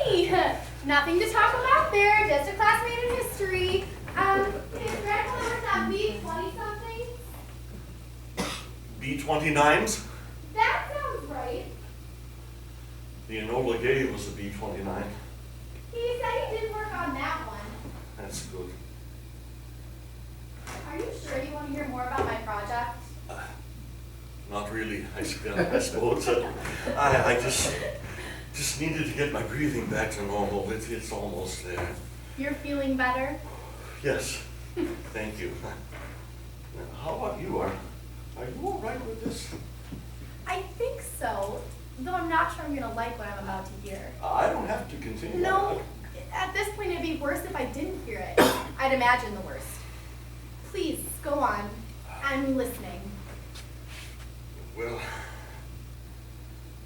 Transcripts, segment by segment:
Hey! Nothing to talk about there, just a classmate in history. His grandfather was at B20-something? B-29s? That sounds right. The Enola Gay was a B-29. He said he did work on that one. That's good. Are you sure you want to hear more about my project? Not really, I suppose. I just needed to get my breathing back to normal. It's almost there. You're feeling better? Yes, thank you. How about you? Are you all right with this? I think so, though I'm not sure I'm going to like what I'm about to hear. I don't have to continue. No, at this point it'd be worse if I didn't hear it. I'd imagine the worst. Please, go on. I'm listening. Well,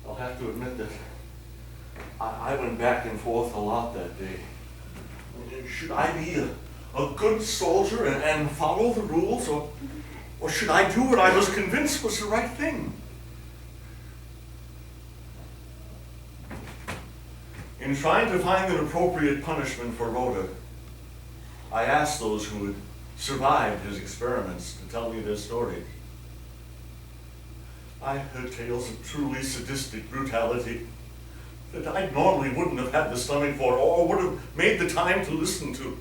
I'll have to admit that I went back and forth a lot that day. Should I be a good soldier and follow the rules, or should I do what I was convinced was the right thing? In trying to find an appropriate punishment for Rhoda, I asked those who had survived his experiments to tell me their stories. I heard tales of truly sadistic brutality that I normally wouldn't have had the stomach for or would have made the time to listen to.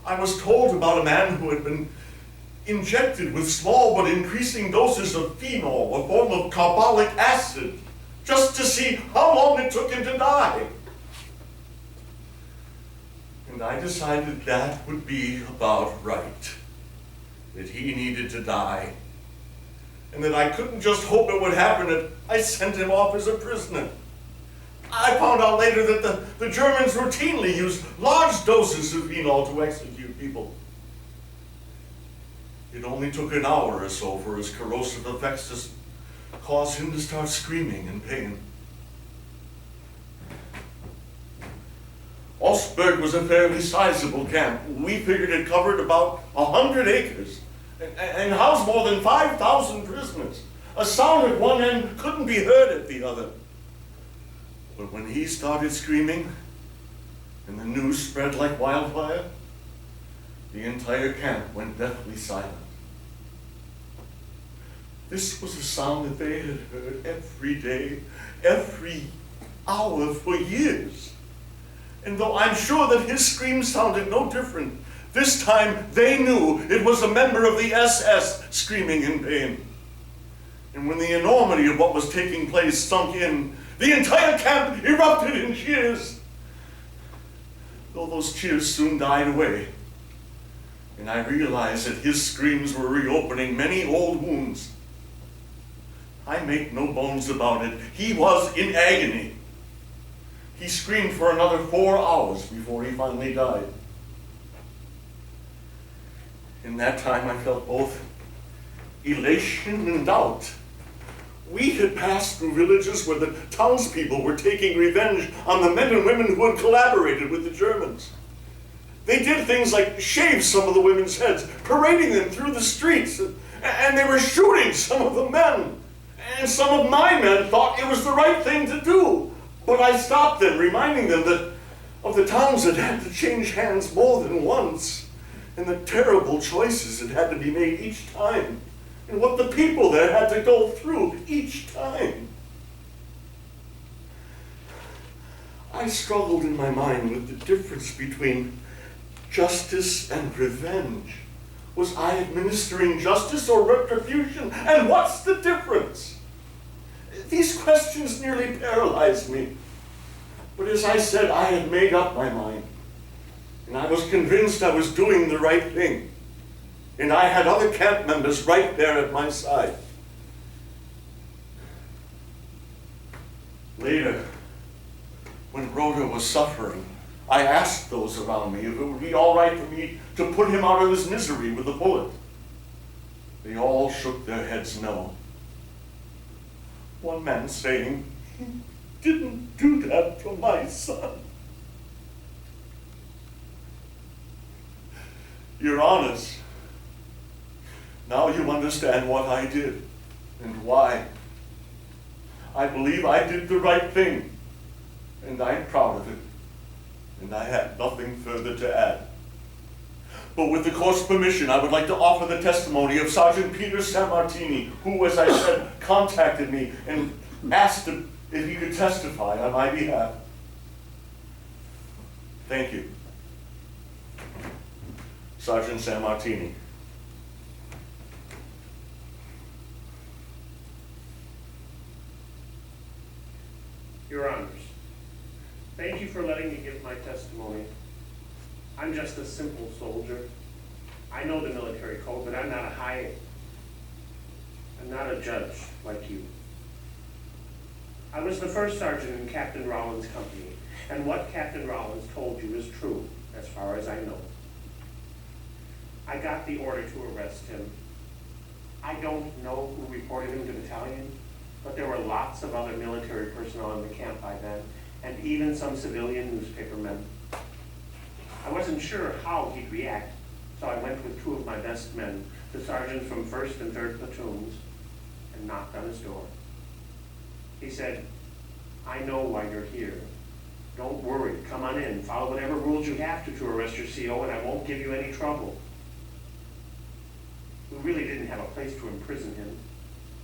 I was told about a man who had been injected with small but increasing doses of phenol, a form of carbolic acid, just to see how long it took him to die. And I decided that would be about right, that he needed to die, and that I couldn't just hope it would happen if I sent him off as a prisoner. I found out later that the Germans routinely used large doses of phenol to execute people. It only took an hour or so for his corrosive effects to cause him to start screaming in pain. Augsburg was a fairly sizable camp. We figured it covered about 100 acres and housed more than 5,000 prisoners. A sound at one end couldn't be heard at the other. But when he started screaming and the news spread like wildfire, the entire camp went deathly silent. This was a sound that they had heard every day, every hour for years. And though I'm sure that his screams sounded no different, this time they knew it was a member of the SS screaming in pain. And when the enormity of what was taking place sunk in, the entire camp erupted in cheers. Though those cheers soon died away, and I realized that his screams were reopening many old wounds. I make no bones about it. He was in agony. He screamed for another 4 hours before he finally died. In that time, I felt both elation and doubt. We had passed through villages where the townspeople were taking revenge on the men and women who had collaborated with the Germans. They did things like shave some of the women's heads, parading them through the streets, and they were shooting some of the men. And some of my men thought it was the right thing to do. But I stopped them, reminding them that of the towns that had to change hands more than once, and the terrible choices that had to be made each time, and what the people there had to go through each time. I struggled in my mind with the difference between justice and revenge. Was I administering justice or retribution? And what's the difference? These questions nearly paralyzed me. But as I said, I had made up my mind. And I was convinced I was doing the right thing. And I had other camp members right there at my side. Later, when Rhoda was suffering, I asked those around me if it would be all right for me to put him out of his misery with a bullet. They all shook their heads no. One man saying, "He didn't do that for my son." Your Honors, now you understand what I did and why. I believe I did the right thing, and I'm proud of it, and I have nothing further to add. But with the court's permission, I would like to offer the testimony of Sergeant Peter Sammartini, who, as I said, contacted me and asked if he could testify on my behalf. Thank you. Sergeant Sammartini. Your Honors, thank you for letting me give my testimony. I'm just a simple soldier. I know the military code, but I'm not I'm not a judge like you. I was the first sergeant in Captain Rollins' company, and what Captain Rollins told you is true, as far as I know. I got the order to arrest him. I don't know who reported him to battalion, but there were lots of other military personnel in the camp by then, and even some civilian newspapermen. I wasn't sure how he'd react, so I went with two of my best men, the sergeants from 1st and 3rd platoons, and knocked on his door. He said, "I know why you're here. Don't worry, come on in, follow whatever rules you have to arrest your CO, and I won't give you any trouble." We really didn't have a place to imprison him.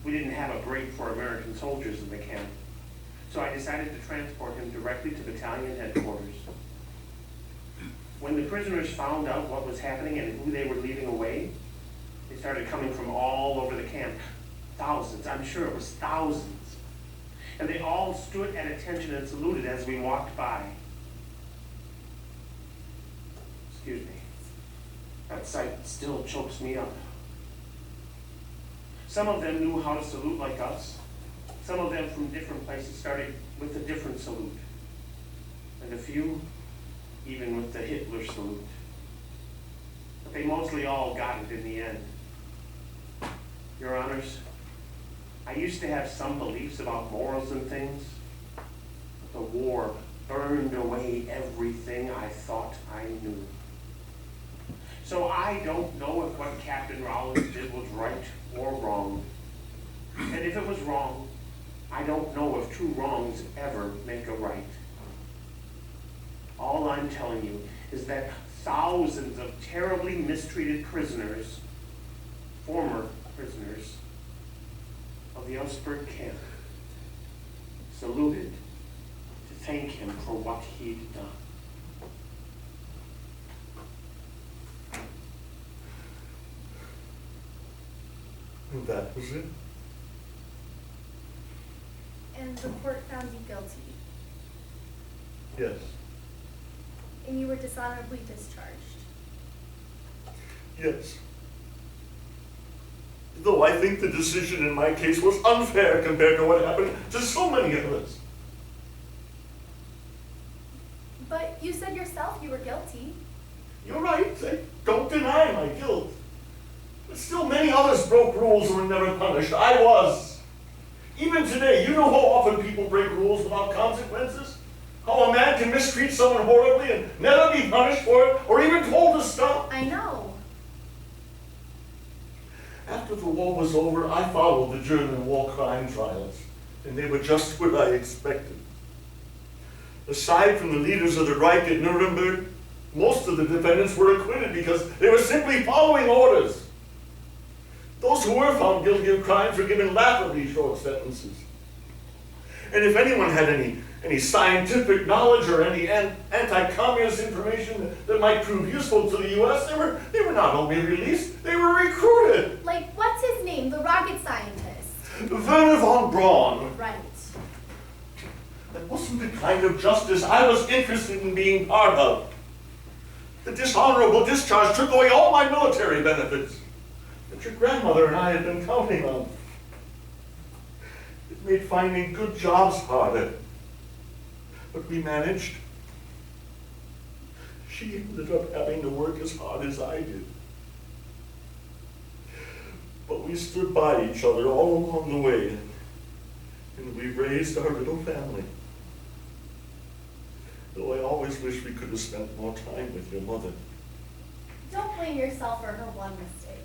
We didn't have a break for American soldiers in the camp. So I decided to transport him directly to battalion headquarters. When the prisoners found out what was happening and who they were leaving away, they started coming from all over the camp. Thousands, I'm sure it was thousands. And they all stood at attention and saluted as we walked by. Excuse me. That sight still chokes me up. Some of them knew how to salute like us. Some of them from different places started with a different salute. And a few even with the Hitler salute. But they mostly all got it in the end. Your Honors, I used to have some beliefs about morals and things, but the war burned away everything I thought I knew. So I don't know if what Captain Rollins did was right or wrong. And if it was wrong, I don't know if two wrongs ever make a right. All I'm telling you is that thousands of terribly mistreated prisoners, former prisoners of the Augsburg camp, saluted to thank him for what he'd done. And that was it. And the court found you guilty, Yes. and you were dishonorably discharged. Yes. Though I think the decision in my case was unfair compared to what happened to so many others. But you said yourself you were guilty. You're right. I don't deny my guilt. But still many others broke rules and were never punished. I was. Even today, you know how often people break rules without consequences? How a man can mistreat someone horribly and never be punished for it or even told to stop? I know. After the war was over, I followed the German war crime trials, and they were just what I expected. Aside from the leaders of the Reich at Nuremberg, most of the defendants were acquitted because they were simply following orders. Those who were found guilty of crimes were given laughably short sentences. And if anyone had any scientific knowledge or any anti-communist information that might prove useful to the U.S., they were not only released, they were recruited. Like, what's his name? The rocket scientist. Werner von Braun. Right. That wasn't the kind of justice I was interested in being part of. The dishonorable discharge took away all my military benefits that your grandmother and I had been counting on. It made finding good jobs harder. But we managed. She ended up having to work as hard as I did. But we stood by each other all along the way, and we raised our little family. Though I always wish we could have spent more time with your mother. Don't blame yourself for her one mistake.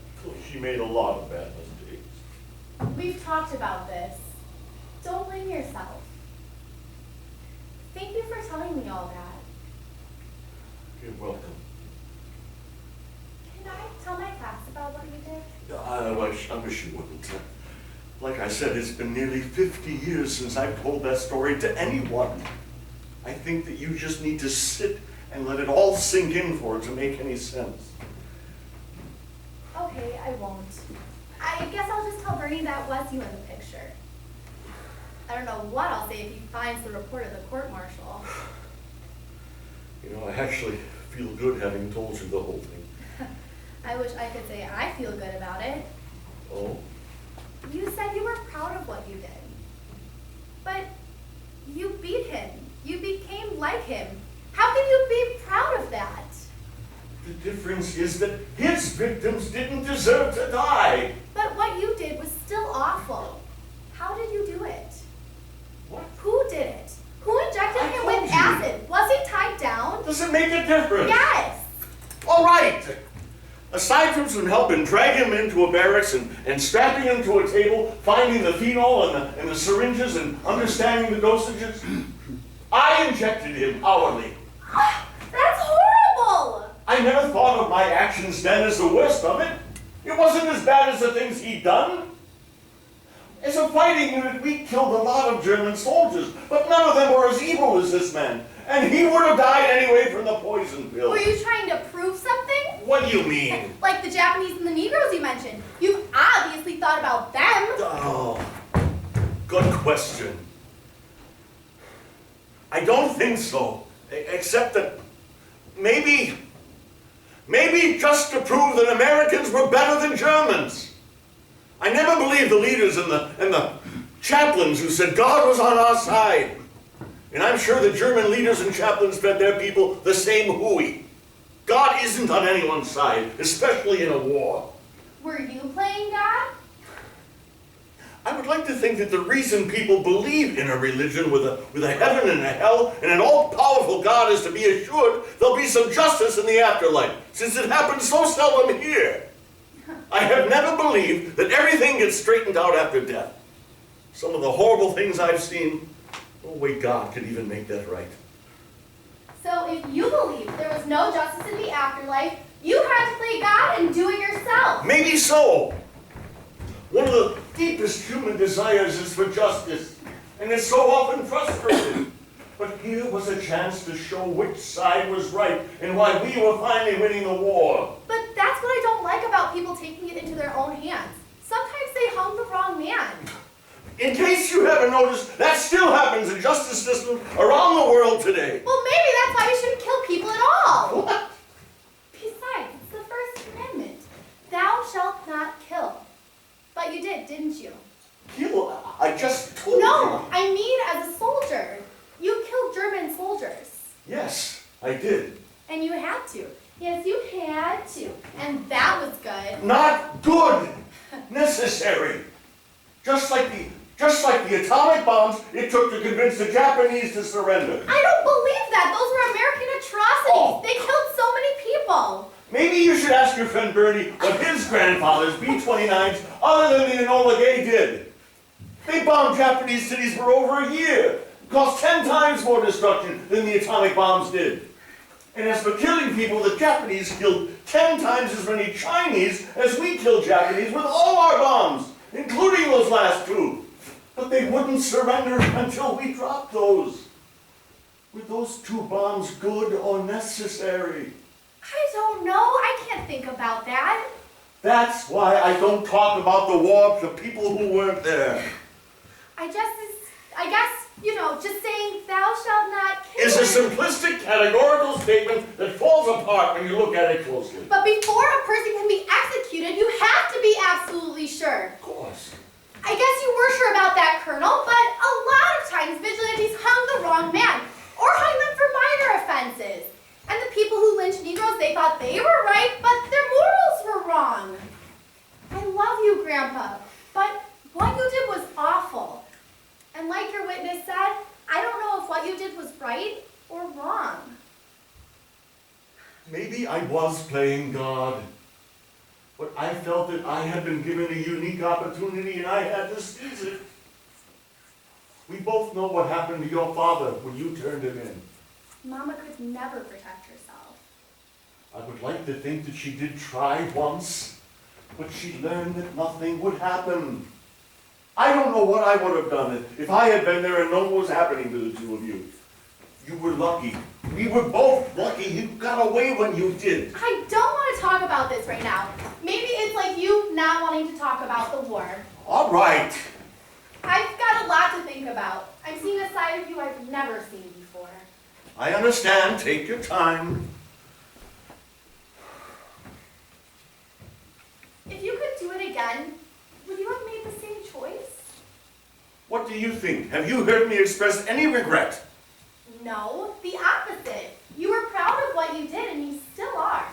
She made a lot of bad mistakes. We've talked about this. Don't blame yourself. Thank you for telling me all that. You're welcome. Can I tell my class about what you did? I wish you wouldn't. Like I said, it's been nearly 50 years since I've told that story to anyone. I think that you just need to sit and let it all sink in for it to make any sense. Okay, I won't. I guess I'll just tell Bernie that was you in the picture. I don't know what I'll say if he finds the report of the court-martial. You know, I actually feel good having told you the whole thing. I wish I could say I feel good about it. Oh? You said you were proud of what you did. But you beat him. You became like him. How can you be proud of that? The difference is that his victims didn't deserve to die. But what you did was still awful. How did you do it? What? Who did it? Who injected I him told with you. acid? Was he tied down? Does it make a difference? Yes! All right. Aside from some help in dragging him into a barracks and strapping him to a table, finding the phenol and the syringes and understanding the dosages, I injected him hourly. That's horrible! I never thought of my actions then as the worst of it. It wasn't as bad as the things he'd done. As a fighting unit, we killed a lot of German soldiers, but none of them were as evil as this man. And he would have died anyway from the poison pill. Were you trying to prove something? What do you mean? Like the Japanese and the Negroes you mentioned. You've obviously thought about them. Oh, good question. I don't think so, except that maybe just to prove that Americans were better than Germans. I never believed the leaders and the chaplains who said God was on our side. And I'm sure the German leaders and chaplains fed their people the same hooey. God isn't on anyone's side, especially in a war. Were you playing God? I would like to think that the reason people believe in a religion with a heaven and a hell and an all-powerful God is to be assured there'll be some justice in the afterlife, since it happens so seldom here. I have never believed that everything gets straightened out after death. Some of the horrible things I've seen, no way God could even make that right. So if you believed there was no justice in the afterlife, you had to play God and do it yourself. Maybe so. One of the deepest human desires is for justice, and it's so often frustrated. But here was a chance to show which side was right and why we were finally winning the war. But that's what I don't like about people taking it into their own hands. Sometimes they hung the wrong man. In case you haven't noticed, that still happens in justice systems around the world today. Well, maybe that's why we shouldn't kill people at all. What? Besides, it's the First Amendment. Thou shalt not kill. But you did, didn't you? Kill? I just told No, you. I mean as a soldier. You killed German soldiers. Yes, I did. And you had to. Yes, you had to. And that was good. Not good. Necessary. Just like the atomic bombs it took to convince the Japanese to surrender. I don't believe that. Those were American atrocities. Oh. They killed so many people. Maybe you should ask your friend Bernie what his grandfather's B-29s, other than the Enola Gay, did. They bombed Japanese cities for over a year. Caused 10 times more destruction than the atomic bombs did. And as for killing people, the Japanese killed 10 times as many Chinese as we killed Japanese with all our bombs, including those last two. But they wouldn't surrender until we dropped those. Were those 2 bombs good or necessary? I don't know. I can't think about that. That's why I don't talk about the war to people who weren't there. I guess, just saying thou shalt not kill. It's a simplistic, categorical statement that falls apart when you look at it closely. But before a person can be executed, you have to be absolutely sure. Of course. I guess you were sure about that, Colonel, but a lot of times vigilantes hung the wrong man, or hung them for minor offenses. And the people who lynched Negroes, they thought they were right, but their morals were wrong. I love you, Grandpa, but what you did was awful. And like your witness said, I don't know if what you did was right or wrong. Maybe I was playing God, but I felt that I had been given a unique opportunity and I had to seize it. We both know what happened to your father when you turned him in. Mama could never protect herself. I would like to think that she did try once, but she learned that nothing would happen. I don't know what I would have done if I had been there and known what was happening to the two of you. You were lucky. We were both lucky you got away when you did. I don't want to talk about this right now. Maybe it's like you not wanting to talk about the war. All right. I've got a lot to think about. I'm seeing a side of you I've never seen before. I understand. Take your time. If you could do it again, would you have made the same choice? What do you think? Have you heard me express any regret? No, the opposite. You were proud of what you did, and you still are.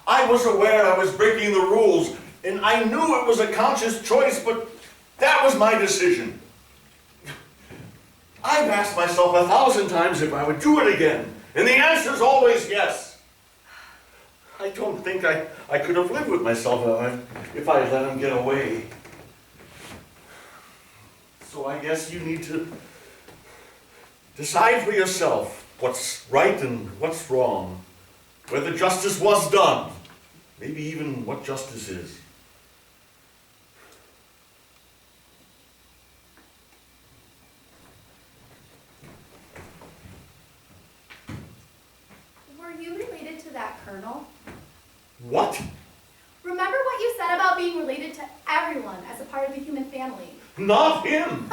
I was aware I was breaking the rules, and I knew it was a conscious choice, but that was my decision. I've asked myself 1,000 times if I would do it again, and the answer is always yes. I don't think I could have lived with myself if I had let him get away. So I guess you need to decide for yourself what's right and what's wrong, whether justice was done, maybe even what justice is. Were you related to that colonel? What? Remember what you said about being related to everyone as a part of the human family? Not him!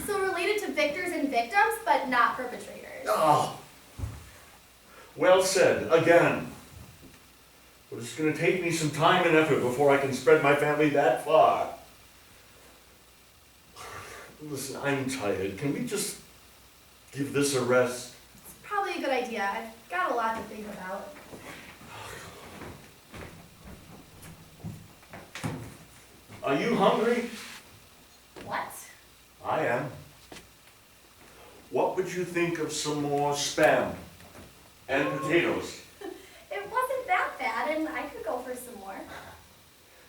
So related to victors and victims, but not perpetrators. Oh. Well said, again. But it's going to take me some time and effort before I can spread my family that far. Listen, I'm tired. Can we just give this a rest? It's probably a good idea. I've got a lot to think about. Are you hungry? What? I am. What would you think of some more Spam and potatoes? It wasn't that bad, and I could go for some more.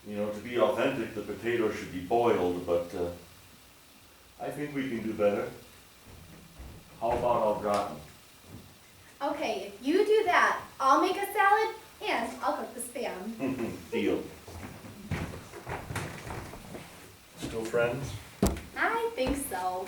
You know, to be authentic, the potatoes should be boiled, but I think we can do better. How about au gratin? Okay, if you do that, I'll make a salad, and I'll cook the Spam. Deal. Still friends? I think so.